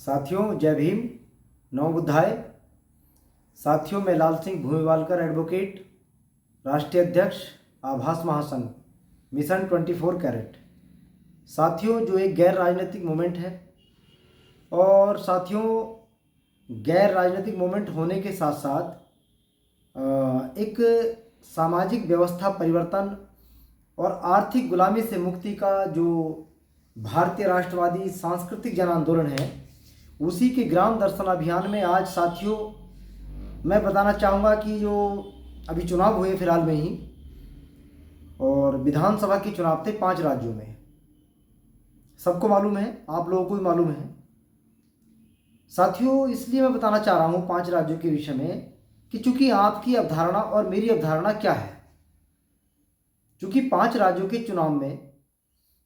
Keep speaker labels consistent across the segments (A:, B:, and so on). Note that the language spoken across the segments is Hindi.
A: साथियों, जय भीम। नमो बुद्धाय। साथियों, मैं लाल सिंह भूमिवालकर एडवोकेट, राष्ट्रीय अध्यक्ष, आभास महासंघ, मिशन 24 कैरेट। साथियों, जो एक गैर राजनीतिक मूवमेंट है और साथियों गैर राजनीतिक मूवमेंट होने के साथ साथ एक सामाजिक व्यवस्था परिवर्तन और आर्थिक गुलामी से मुक्ति का जो भारतीय राष्ट्रवादी सांस्कृतिक जन आंदोलन है, उसी के ग्राम दर्शन अभियान में आज साथियों मैं बताना चाहूँगा कि जो अभी चुनाव हुए फिलहाल में ही, और विधानसभा के चुनाव थे 5 राज्यों में। सबको मालूम है, आप लोगों को भी मालूम है साथियों। इसलिए मैं बताना चाह रहा हूँ 5 राज्यों के विषय में कि चूंकि आपकी अवधारणा और मेरी अवधारणा क्या है। चूंकि 5 राज्यों के चुनाव में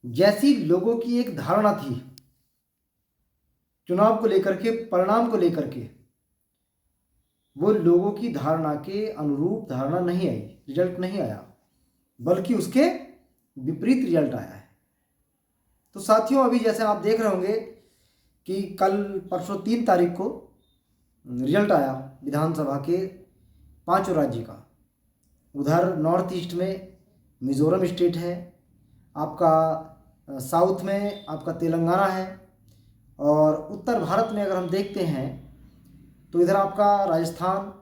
A: जैसी लोगों की एक धारणा थी चुनाव को लेकर के, परिणाम को लेकर के, वो लोगों की धारणा के अनुरूप धारणा नहीं आई, रिजल्ट नहीं आया, बल्कि उसके विपरीत रिजल्ट आया है। तो साथियों, अभी जैसे आप देख रहे होंगे कि कल परसों 3 तारीख को रिजल्ट आया विधानसभा के 5 राज्य का। उधर नॉर्थ ईस्ट में मिजोरम स्टेट है, आपका साउथ में आपका तेलंगाना है, और उत्तर भारत में अगर हम देखते हैं तो इधर आपका राजस्थान,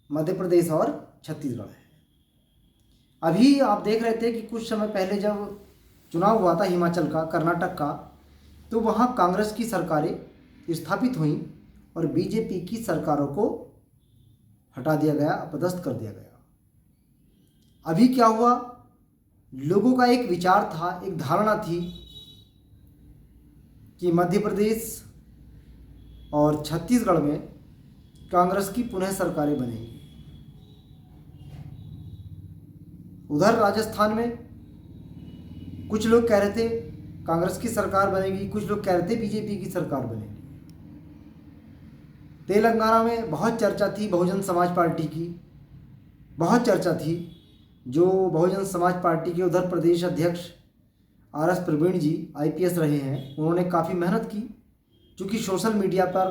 A: मध्य प्रदेश और छत्तीसगढ़ है। अभी आप देख रहे थे कि कुछ समय पहले जब चुनाव हुआ था हिमाचल का, कर्नाटक का, तो वहाँ कांग्रेस की सरकारें स्थापित हुईं और बीजेपी की सरकारों को हटा दिया गया, अपदस्थ कर दिया गया। अभी क्या हुआ, लोगों का एक विचार था, एक धारणा थी कि मध्य प्रदेश और छत्तीसगढ़ में कांग्रेस की पुनः सरकारें बनेंगी। उधर राजस्थान में कुछ लोग कह रहे थे कांग्रेस की सरकार बनेगी, कुछ लोग कह रहे थे बीजेपी की सरकार बनेगी। तेलंगाना में बहुत चर्चा थी बहुजन समाज पार्टी की, बहुत चर्चा थी। जो बहुजन समाज पार्टी के उधर प्रदेश अध्यक्ष आर.एस. प्रवीण जी IPS रहे हैं, उन्होंने काफ़ी मेहनत की, चूँकि सोशल मीडिया पर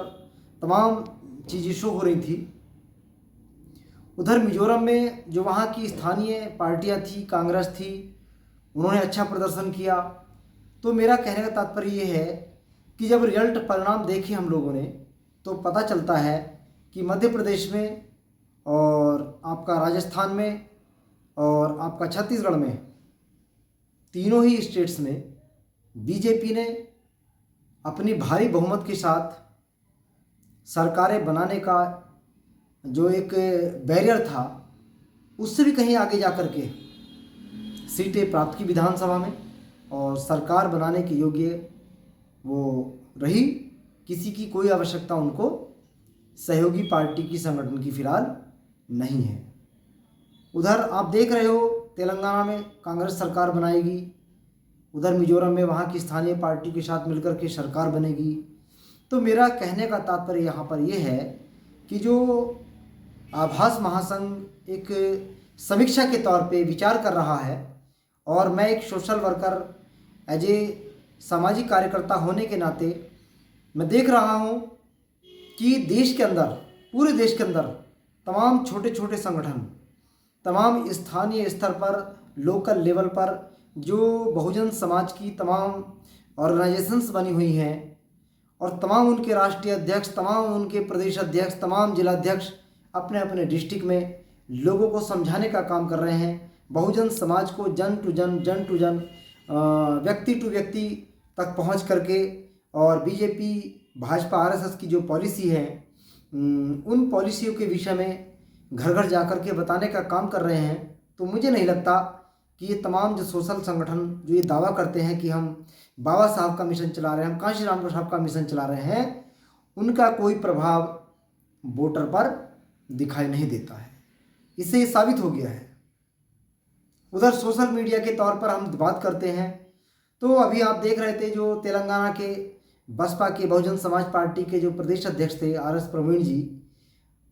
A: तमाम चीज़ें शो हो रही थी। उधर मिजोरम में जो वहाँ की स्थानीय पार्टियाँ थी, कांग्रेस थी, उन्होंने अच्छा प्रदर्शन किया। तो मेरा कहने का तात्पर्य ये है कि जब रिजल्ट परिणाम देखे हम लोगों ने तो पता चलता है कि मध्य प्रदेश में और आपका राजस्थान में और आपका छत्तीसगढ़ में, तीनों ही स्टेट्स में बीजेपी ने अपनी भारी बहुमत के साथ सरकारें बनाने का जो एक बैरियर था, उससे भी कहीं आगे जा कर के सीटें प्राप्त की विधानसभा में, और सरकार बनाने के योग्य वो रही। किसी की कोई आवश्यकता उनको सहयोगी पार्टी की, संगठन की फिलहाल नहीं है। उधर आप देख रहे हो तेलंगाना में कांग्रेस सरकार बनाएगी, उधर मिजोरम में वहाँ की स्थानीय पार्टी के साथ मिलकर के सरकार बनेगी। तो मेरा कहने का तात्पर्य यहाँ पर यह है कि जो आभास महासंघ एक समीक्षा के तौर पे विचार कर रहा है, और मैं एक सोशल वर्कर, एज ए सामाजिक कार्यकर्ता होने के नाते मैं देख रहा हूँ कि देश के अंदर, पूरे देश के अंदर तमाम छोटे छोटे संगठन, तमाम स्थानीय स्तर पर, लोकल लेवल पर जो बहुजन समाज की तमाम ऑर्गेनाइजेशंस बनी हुई हैं, और तमाम उनके राष्ट्रीय अध्यक्ष, तमाम उनके प्रदेश अध्यक्ष, तमाम जिलाध्यक्ष अपने अपने डिस्ट्रिक्ट में लोगों को समझाने का काम कर रहे हैं। बहुजन समाज को जन टू जन, जन टू जन, व्यक्ति टू व्यक्ति तक पहुंच करके, और बीजेपी, भाजपा, RSS की जो पॉलिसी है, उन पॉलिसियों के विषय में घर घर जा कर के बताने का काम कर रहे हैं। तो मुझे नहीं लगता कि ये तमाम जो सोशल संगठन जो ये दावा करते हैं कि हम बाबा साहब का मिशन चला रहे हैं, हम कांशी राम साहब का मिशन चला रहे हैं, उनका कोई प्रभाव वोटर पर दिखाई नहीं देता है। इससे ये साबित हो गया है। उधर सोशल मीडिया के तौर पर हम बात करते हैं तो अभी आप देख रहे थे जो तेलंगाना के बसपा के, बहुजन समाज पार्टी के जो प्रदेश अध्यक्ष थे R.S. प्रवीण जी,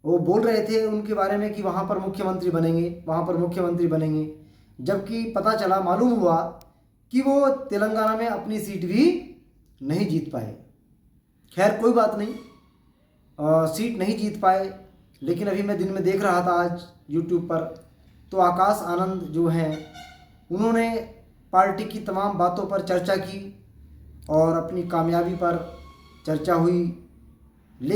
A: वो बोल रहे थे उनके बारे में कि वहाँ पर मुख्यमंत्री बनेंगे, वहाँ पर मुख्यमंत्री बनेंगे, जबकि पता चला, मालूम हुआ कि वो तेलंगाना में अपनी सीट भी नहीं जीत पाए। खैर कोई बात नहीं, सीट नहीं जीत पाए, लेकिन अभी मैं दिन में देख रहा था आज यूट्यूब पर, तो आकाश आनंद जो हैं उन्होंने पार्टी की तमाम बातों पर चर्चा की और अपनी कामयाबी पर चर्चा हुई।